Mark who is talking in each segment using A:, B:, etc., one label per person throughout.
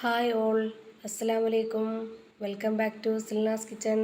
A: Hi all, അസ്സലാമു അലൈക്കും. Welcome back to Silnas kitchen.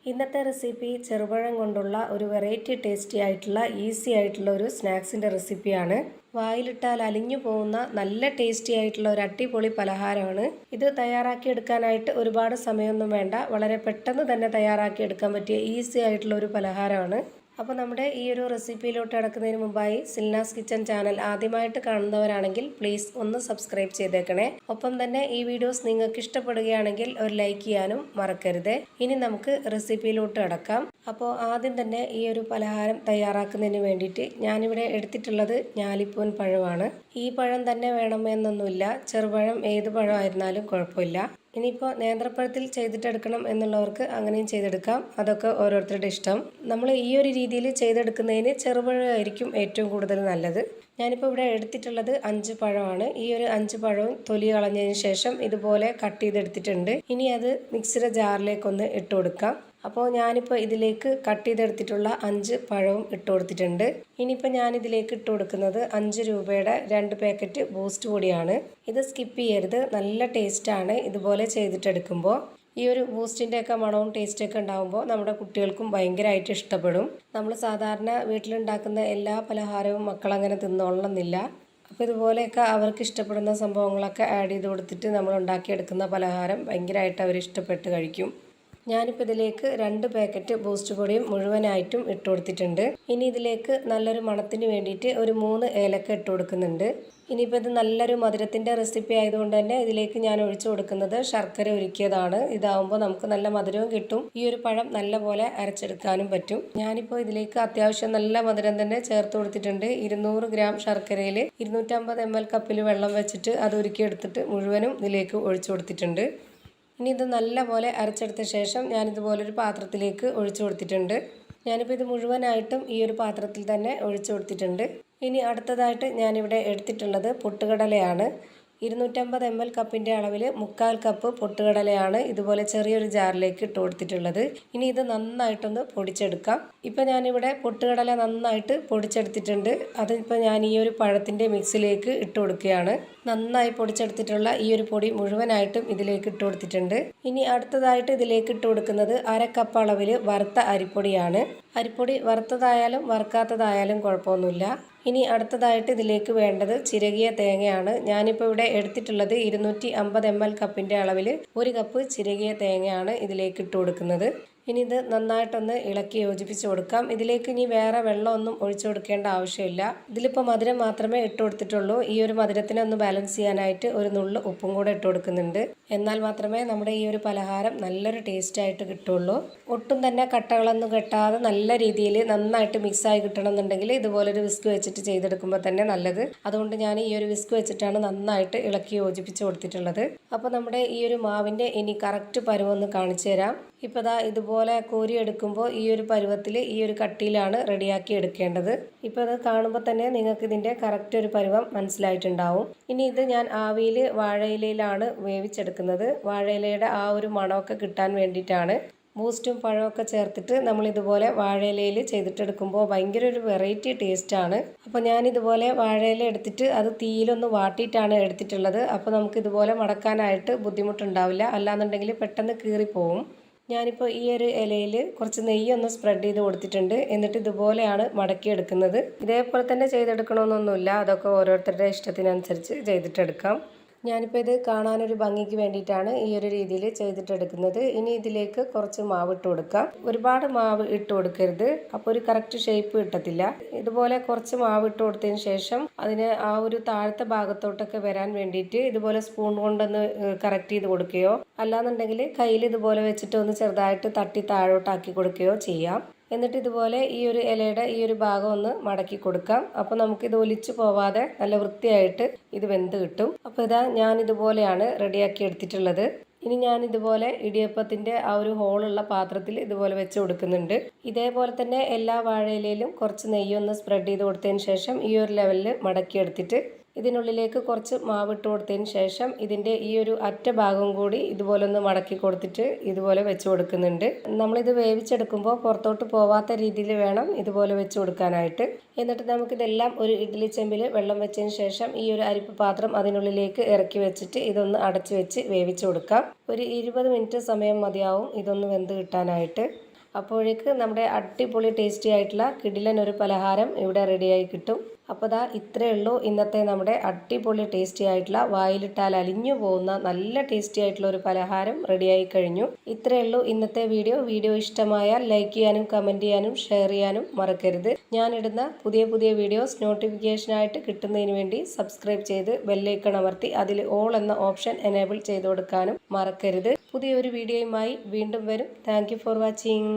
A: ഇന്നത്തെ റെസിപ്പി ചെറുപഴം കൊണ്ടുള്ള ഒരു വെറൈറ്റി ടേസ്റ്റി ആയിട്ടുള്ള ഈസി ആയിട്ടുള്ള ഒരു സ്നാക്സിൻ്റെ റെസിപ്പിയാണ്. വായിലിട്ടാൽ അലിഞ്ഞു പോകുന്ന നല്ല ടേസ്റ്റി ആയിട്ടുള്ള ഒരു അടിപൊളി പലഹാരമാണ്. ഇത് തയ്യാറാക്കി എടുക്കാനായിട്ട് ഒരുപാട് സമയമൊന്നും വേണ്ട. വളരെ പെട്ടെന്ന് തന്നെ തയ്യാറാക്കി എടുക്കാൻ പറ്റിയ ഈസി ആയിട്ടുള്ള ഒരു പലഹാരമാണ്. അപ്പോൾ നമ്മുടെ ഈ ഒരു റെസിപ്പിയിലോട്ട് കിടക്കുന്നതിന് മുമ്പായി സിൽനാസ് കിച്ചൺ ചാനൽ ആദ്യമായിട്ട് കാണുന്നവരാണെങ്കിൽ പ്ലീസ് ഒന്ന് സബ്സ്ക്രൈബ് ചെയ്തേക്കണേ. ഒപ്പം തന്നെ ഈ വീഡിയോസ് നിങ്ങൾക്ക് ഇഷ്ടപ്പെടുകയാണെങ്കിൽ ഒരു ലൈക്ക് ചെയ്യാനും മറക്കരുത്. ഇനി നമുക്ക് റെസിപ്പിയിലോട്ട് കിടക്കാം. അപ്പോൾ ആദ്യം തന്നെ ഈ ഒരു പലഹാരം തയ്യാറാക്കുന്നതിന് വേണ്ടിയിട്ട് ഞാനിവിടെ എടുത്തിട്ടുള്ളത് ഞാലിപ്പൂവൻ പഴമാണ്. ഈ പഴം തന്നെ വേണമെന്നൊന്നുമില്ല, ചെറുപഴം ഏത് പഴമായിരുന്നാലും കുഴപ്പമില്ല. ഇനിയിപ്പോൾ നേന്ത്രപ്പഴത്തിൽ ചെയ്തിട്ടെടുക്കണം എന്നുള്ളവർക്ക് അങ്ങനെയും ചെയ്തെടുക്കാം. അതൊക്കെ ഓരോരുത്തരുടെ ഇഷ്ടം. നമ്മൾ ഈ ഒരു രീതിയിൽ ചെയ്തെടുക്കുന്നതിന് ചെറുപഴമായിരിക്കും ഏറ്റവും കൂടുതൽ നല്ലത്. ഞാനിപ്പോൾ ഇവിടെ എടുത്തിട്ടുള്ളത് 5 പഴമാണ്. ഈ ഒരു 5 പഴവും തൊലി കളഞ്ഞതിന് ശേഷം ഇതുപോലെ കട്ട് ചെയ്തെടുത്തിട്ടുണ്ട്. ഇനി അത് മിക്സിയുടെ ജാറിലേക്കൊന്ന് ഇട്ട് കൊടുക്കാം. അപ്പോൾ ഞാനിപ്പോൾ ഇതിലേക്ക് കട്ട് ചെയ്തെടുത്തിട്ടുള്ള 5 പഴവും ഇട്ട് കൊടുത്തിട്ടുണ്ട്. ഇനിയിപ്പോൾ ഞാനിതിലേക്ക് ഇട്ട് കൊടുക്കുന്നത് 5 രൂപയുടെ 2 പാക്കറ്റ് ബൂസ്റ്റ് പൊടിയാണ്. ഇത് സ്കിപ്പ് ചെയ്യരുത്, നല്ല ടേസ്റ്റാണ് ഇതുപോലെ ചെയ്തിട്ടെടുക്കുമ്പോൾ. ഈ ഒരു ബൂസ്റ്റിൻ്റെയൊക്കെ മണവും ടേസ്റ്റൊക്കെ ഉണ്ടാകുമ്പോൾ നമ്മുടെ കുട്ടികൾക്കും ഭയങ്കരമായിട്ട് ഇഷ്ടപ്പെടും. നമ്മൾ സാധാരണ വീട്ടിലുണ്ടാക്കുന്ന എല്ലാ പലഹാരവും മക്കളങ്ങനെ തിന്നോളണമെന്നില്ല. അപ്പോൾ ഇതുപോലെയൊക്കെ അവർക്ക് ഇഷ്ടപ്പെടുന്ന സംഭവങ്ങളൊക്കെ ആഡ് ചെയ്ത് കൊടുത്തിട്ട് നമ്മൾ ഉണ്ടാക്കിയെടുക്കുന്ന പലഹാരം ഭയങ്കരമായിട്ട് അവർ ഇഷ്ടപ്പെട്ട് കഴിക്കും. ഞാനിപ്പോൾ ഇതിലേക്ക് 2 പാക്കറ്റ് ബൂസ്റ്റ് പൊടിയും മുഴുവനായിട്ടും ഇട്ട് കൊടുത്തിട്ടുണ്ട്. ഇനി ഇതിലേക്ക് നല്ലൊരു മണത്തിന് വേണ്ടിയിട്ട് ഒരു 3 ഏലക്ക ഇട്ട് കൊടുക്കുന്നുണ്ട്. ഇനിയിപ്പോൾ ഇത് നല്ലൊരു മധുരത്തിൻ്റെ റെസിപ്പി ആയതുകൊണ്ട് തന്നെ ഇതിലേക്ക് ഞാൻ ഒഴിച്ചു കൊടുക്കുന്നത് ശർക്കര ഉരുക്കിയതാണ്. ഇതാവുമ്പോൾ നമുക്ക് നല്ല മധുരവും കിട്ടും, ഈ ഒരു പഴം നല്ലപോലെ അരച്ചെടുക്കാനും പറ്റും. ഞാനിപ്പോൾ ഇതിലേക്ക് അത്യാവശ്യം നല്ല മധുരം തന്നെ ചേർത്ത് കൊടുത്തിട്ടുണ്ട്. 200 ഗ്രാം ശർക്കരയിൽ 250 ml കപ്പിൽ വെള്ളം വെച്ചിട്ട് അത് ഉരുക്കിയെടുത്തിട്ട് മുഴുവനും ഇതിലേക്ക് ഒഴിച്ചു കൊടുത്തിട്ടുണ്ട്. ഇനി ഇത് നല്ലപോലെ അരച്ചെടുത്ത ശേഷം ഞാനിതുപോലൊരു പാത്രത്തിലേക്ക് ഒഴിച്ചു കൊടുത്തിട്ടുണ്ട്. ഞാനിപ്പോൾ ഇത് മുഴുവനായിട്ടും ഈ ഒരു പാത്രത്തിൽ തന്നെ ഒഴിച്ചു കൊടുത്തിട്ടുണ്ട്. ഇനി അടുത്തതായിട്ട് ഞാനിവിടെ എടുത്തിട്ടുള്ളത് പൊട്ടുകടലയാണ്. 250 ml കപ്പിൻ്റെ അളവിൽ 1/4 കപ്പ് പൊട്ടുകടലയാണ് ഇതുപോലെ ചെറിയൊരു ജാറിലേക്ക് ഇട്ട് കൊടുത്തിട്ടുള്ളത്. ഇനി ഇത് നന്നായിട്ടൊന്ന് പൊടിച്ചെടുക്കാം. ഇപ്പോൾ ഞാനിവിടെ പൊട്ടുകടല നന്നായിട്ട് പൊടിച്ചെടുത്തിട്ടുണ്ട്. അതിപ്പോൾ ഞാൻ ഈ ഒരു പഴത്തിൻ്റെ മിക്സിലേക്ക് ഇട്ട് കൊടുക്കുകയാണ്. നന്നായി പൊടിച്ചെടുത്തിട്ടുള്ള ഈ ഒരു പൊടി മുഴുവനായിട്ടും ഇതിലേക്ക് ഇട്ട് കൊടുത്തിട്ടുണ്ട്. ഇനി അടുത്തതായിട്ട് ഇതിലേക്ക് ഇട്ട് കൊടുക്കുന്നത് 1/2 കപ്പ് അളവിൽ വറുത്ത അരിപ്പൊടിയാണ്. അരിപ്പൊടി വറുത്തതായാലും വറുക്കാത്തതായാലും കുഴപ്പമൊന്നുമില്ല. ഇനി അടുത്തതായിട്ട് ഇതിലേക്ക് വേണ്ടത് ചിരകിയ തേങ്ങയാണ്. ഞാനിപ്പോൾ ഇവിടെ എടുത്തിട്ടുള്ളത് 250 ml കപ്പിൻ്റെ അളവിൽ 1 കപ്പ് ചിരകിയ തേങ്ങയാണ് ഇതിലേക്ക് ഇട്ട് കൊടുക്കുന്നത്. ഇനി ഇത് നന്നായിട്ടൊന്ന് ഇളക്കി യോജിപ്പിച്ച് കൊടുക്കാം. ഇതിലേക്ക് ഇനി വേറെ വെള്ളമൊന്നും ഒഴിച്ചു കൊടുക്കേണ്ട ആവശ്യമില്ല. ഇതിലിപ്പോൾ മധുരം മാത്രമേ ഇട്ട് കൊടുത്തിട്ടുള്ളൂ. ഈ ഒരു മധുരത്തിനെ ഒന്ന് ബാലൻസ് ചെയ്യാനായിട്ട് ഒരു നുള്ളു ഉപ്പും കൂടെ ഇട്ട് കൊടുക്കുന്നുണ്ട്. എന്നാൽ മാത്രമേ നമ്മുടെ ഈ ഒരു പലഹാരം നല്ലൊരു ടേസ്റ്റായിട്ട് കിട്ടുള്ളൂ. ഒട്ടും തന്നെ കട്ടകളൊന്നും കെട്ടാതെ നല്ല രീതിയിൽ നന്നായിട്ട് മിക്സായി കിട്ടണമെന്നുണ്ടെങ്കിൽ ഇതുപോലൊരു വിസ്ക് വെച്ചിട്ട് ചെയ്തെടുക്കുമ്പോൾ തന്നെ നല്ലത്. അതുകൊണ്ട് ഞാൻ ഈ ഒരു വിസ്ക് വെച്ചിട്ടാണ് നന്നായിട്ട് ഇളക്കി യോജിപ്പിച്ച് കൊടുത്തിട്ടുള്ളത്. അപ്പോൾ നമ്മുടെ ഈ ഒരു മാവിൻ്റെ ഇനി കറക്റ്റ് പരുവൊന്ന് കാണിച്ചു തരാം. ഇപ്പോൾ ദാ ഇതുപോലെ കോരി എടുക്കുമ്പോൾ ഈ ഒരു പരുവത്തിൽ ഈ ഒരു കട്ടിയിലാണ് റെഡിയാക്കി എടുക്കേണ്ടത്. ഇപ്പോൾ അത് കാണുമ്പോൾ തന്നെ നിങ്ങൾക്ക് ഇതിൻ്റെ കറക്റ്റ് ഒരു പരുവം മനസ്സിലായിട്ടുണ്ടാവും. ഇനി ഇത് ഞാൻ ആവിയിൽ വാഴയിലയിലാണ് വേവിച്ചെടുക്കുന്നത്. വാഴയിലയുടെ ആ ഒരു മണമൊക്കെ കിട്ടാൻ വേണ്ടിയിട്ടാണ്. ബൂസ്റ്റും പഴമൊക്കെ ചേർത്തിട്ട് നമ്മൾ ഇതുപോലെ വാഴയിലയിൽ ചെയ്തിട്ടെടുക്കുമ്പോൾ ഭയങ്കര ഒരു വെറൈറ്റി ടേസ്റ്റാണ്. അപ്പോൾ ഞാനിതുപോലെ വാഴയില എടുത്തിട്ട് അത് തീയിലൊന്ന് വാട്ടിയിട്ടാണ് എടുത്തിട്ടുള്ളത്. അപ്പോൾ നമുക്കിതുപോലെ മടക്കാനായിട്ട് ബുദ്ധിമുട്ടുണ്ടാവില്ല. അല്ലാന്നുണ്ടെങ്കിൽ പെട്ടെന്ന് കീറിപ്പോവും. ഞാനിപ്പോൾ ഈ ഒരു ഇലയിൽ കുറച്ച് നെയ്യൊന്ന് സ്പ്രെഡ് ചെയ്ത് കൊടുത്തിട്ടുണ്ട്. എന്നിട്ട് ഇതുപോലെയാണ് മടക്കിയെടുക്കുന്നത്. ഇതേപോലെ തന്നെ ചെയ്തെടുക്കണമെന്നൊന്നുമില്ല, അതൊക്കെ ഓരോരുത്തരുടെ ഇഷ്ടത്തിനനുസരിച്ച് ചെയ്തിട്ടെടുക്കാം. ഞാനിപ്പോൾ ഇത് കാണാനൊരു ഭംഗിക്ക് വേണ്ടിയിട്ടാണ് ഈ ഒരു രീതിയിൽ ചെയ്തിട്ടെടുക്കുന്നത്. ഇനി ഇതിലേക്ക് കുറച്ച് മാവ് ഇട്ട് കൊടുക്കാം. ഒരുപാട് മാവ് ഇട്ട് കൊടുക്കരുത്, അപ്പോൾ ഒരു കറക്റ്റ് ഷേപ്പ് കിട്ടത്തില്ല. ഇതുപോലെ കുറച്ച് മാവ് ഇട്ട് കൊടുത്തതിന് ശേഷം അതിന് ആ ഒരു താഴത്തെ ഭാഗത്തോട്ടൊക്കെ വരാൻ വേണ്ടിയിട്ട് ഇതുപോലെ സ്പൂൺ കൊണ്ടൊന്ന് കറക്റ്റ് ചെയ്ത് കൊടുക്കുകയോ അല്ലാന്നുണ്ടെങ്കിൽ കയ്യിൽ ഇതുപോലെ വെച്ചിട്ട് ഒന്ന് ചെറുതായിട്ട് തട്ടി താഴോട്ടാക്കി കൊടുക്കുകയോ ചെയ്യാം. എന്നിട്ട് ഇതുപോലെ ഈ ഒരു ഇലയുടെ ഈ ഒരു ഭാഗം ഒന്ന് മടക്കി കൊടുക്കാം. അപ്പോൾ നമുക്കിത് ഒലിച്ചു പോവാതെ നല്ല വൃത്തിയായിട്ട് ഇത് വെന്ത് കിട്ടും. അപ്പോൾ ഇതാ ഞാൻ ഇതുപോലെയാണ് റെഡിയാക്കി എടുത്തിട്ടുള്ളത്. ഇനി ഞാൻ ഇതുപോലെ ഇടിയപ്പത്തിൻ്റെ ആ ഒരു ഹോളുള്ള പാത്രത്തിൽ ഇതുപോലെ വെച്ച് കൊടുക്കുന്നുണ്ട്. ഇതേപോലെ തന്നെ എല്ലാ വാഴയിലയിലും കുറച്ച് നെയ്യൊന്ന് സ്പ്രെഡ് ചെയ്ത് കൊടുത്തതിന് ശേഷം ഈ ഒരു ലെവലിൽ മടക്കിയെടുത്തിട്ട് ഇതിനുള്ളിലേക്ക് കുറച്ച് മാവിട്ട് കൊടുത്തതിന് ശേഷം ഇതിൻ്റെ ഈ ഒരു അറ്റ ഭാഗം കൂടി ഇതുപോലെ ഒന്ന് മടക്കി കൊടുത്തിട്ട് ഇതുപോലെ വെച്ച് കൊടുക്കുന്നുണ്ട്. നമ്മളിത് വേവിച്ചെടുക്കുമ്പോൾ പുറത്തോട്ട് പോവാത്ത രീതിയിൽ വേണം ഇതുപോലെ വെച്ച് കൊടുക്കാനായിട്ട്. എന്നിട്ട് നമുക്കിതെല്ലാം ഒരു ഇഡ്ഡലി ചെമ്പിൽ വെള്ളം വെച്ചതിന് ശേഷം ഈ ഒരു അരിപ്പ് പാത്രം അതിനുള്ളിലേക്ക് ഇറക്കി വെച്ചിട്ട് ഇതൊന്ന് അടച്ചു വെച്ച് വേവിച്ച് കൊടുക്കാം. ഒരു 20 മിനിറ്റ് സമയം മതിയാവും ഇതൊന്ന് വെന്ത് കിട്ടാനായിട്ട്. അപ്പോഴേക്ക് നമ്മുടെ അടിപൊളി ടേസ്റ്റി ആയിട്ടുള്ള കിടിലൻ ഒരു പലഹാരം ഇവിടെ റെഡിയായി കിട്ടും. അപ്പോൾ ദാ ഇത്രയേ ഉള്ളൂ ഇന്നത്തെ നമ്മുടെ അടിപൊളി ടേസ്റ്റി ആയിട്ടുള്ള വായിലിട്ടാൽ അലിഞ്ഞു പോകുന്ന നല്ല ടേസ്റ്റി ആയിട്ടുള്ള ഒരു പലഹാരം റെഡിയായി കഴിഞ്ഞു. ഇത്രയേ ഉള്ളൂ ഇന്നത്തെ വീഡിയോ ഇഷ്ടമായാൽ ലൈക്ക് ചെയ്യാനും കമൻറ്റ് ചെയ്യാനും ഷെയർ ചെയ്യാനും മറക്കരുത്. ഞാനിടുന്ന പുതിയ വീഡിയോസ് നോട്ടിഫിക്കേഷനായിട്ട് കിട്ടുന്നതിന് വേണ്ടി സബ്സ്ക്രൈബ് ചെയ്ത് ബെല്ലൈക്കൺ അമർത്തി അതിൽ ഓൾ എന്ന ഓപ്ഷൻ എനേബിൾ ചെയ്ത് കൊടുക്കാനും മറക്കരുത്. പുതിയൊരു വീഡിയോയുമായി വീണ്ടും വരും. Thank you for watching.